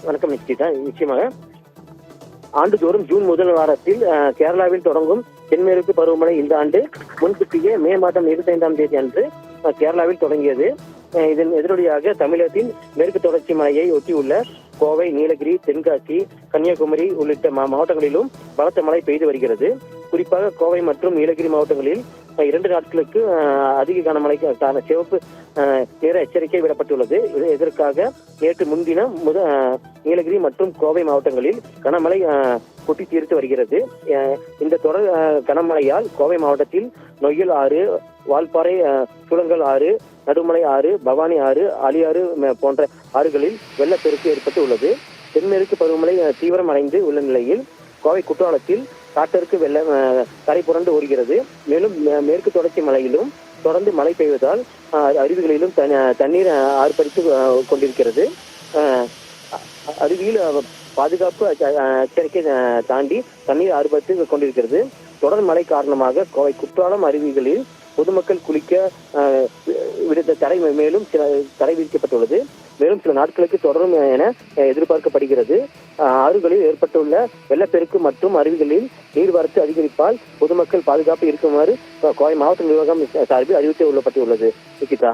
வணக்கம் நிச்சயிதா. நிச்சயமாக ஆண்டுதோறும் ஜூன் முதல் வாரத்தில் கேரளாவில் தொடங்கும் தென்மேற்கு பருவமழை இந்த ஆண்டு முன்கூட்டியே மே மாதம் 25ஆம் தேதி அன்று கேரளாவில் தொடங்கியது. இதன் எதிரொலியாக தமிழகத்தின் மேற்கு தொடர்ச்சி மலையை ஒட்டியுள்ள கோவை, நீலகிரி, தென்காசி, கன்னியாகுமரி உள்ளிட்ட மாவட்டங்களிலும் பலத்த மழை பெய்து வருகிறது. குறிப்பாக கோவை மற்றும் நீலகிரி மாவட்டங்களில் 2 நாட்களுக்கு அதிக கனமழைக்கான சிவப்பு நிற எச்சரிக்கை விடப்பட்டுள்ளது. இதற்காக நேற்று முன்தினம் நீலகிரி மற்றும் கோவை மாவட்டங்களில் கனமழை கொட்டி தீர்த்து வருகிறது. இந்த தொடர் கனமழையால் கோவை மாவட்டத்தில் நொய்யல் ஆறு, வால்பாறை சூளங்கல் ஆறு, நடுமலை ஆறு, பவானி ஆறு, ஆலியாறு போன்ற ஆறுகளில் வெள்ளப்பெருக்கு ஏற்பட்டு உள்ளது. தென்மேற்கு பருவமழை தீவிரம் அடைந்து உள்ள நிலையில் கோவை குற்றாலத்தில் காட்டருக்கு வெள்ளம் கரை புரண்டு ஓடுகிறது. மேலும் மேற்கு தொடர்ச்சி மலையிலும் தொடர்ந்து மழை பெய்வதால் அருவிகளிலும் தண்ணீர் ஆர்ப்பரித்து கொண்டிருக்கிறது. அருவியில் பாதுகாப்பு எச்சரிக்கை தாண்டி தண்ணீர் ஆர்ப்பரித்து கொண்டிருக்கிறது. தொடர் மழை காரணமாக கோவை குற்றாலம் அருவிகளில் பொதுமக்கள் குளிக்க விடுத்த தடை மேலும் தடை விதிக்கப்பட்டுள்ளது. மேலும் சில நாட்களுக்கு தொடரும் என எதிர்பார்க்கப்படுகிறது. ஆறுகளில் ஏற்பட்டுள்ள வெள்ளப்பெருக்கு மற்றும் அருவிகளில் நீர்வரத்து அதிகரிப்பால் பொதுமக்கள் பாதுகாப்பு இருக்குமாறு கோவை மாவட்ட நிர்வாகம் சார்பில் அறிவித்து உள்ளப்பட்டுள்ளது. நிகிதா.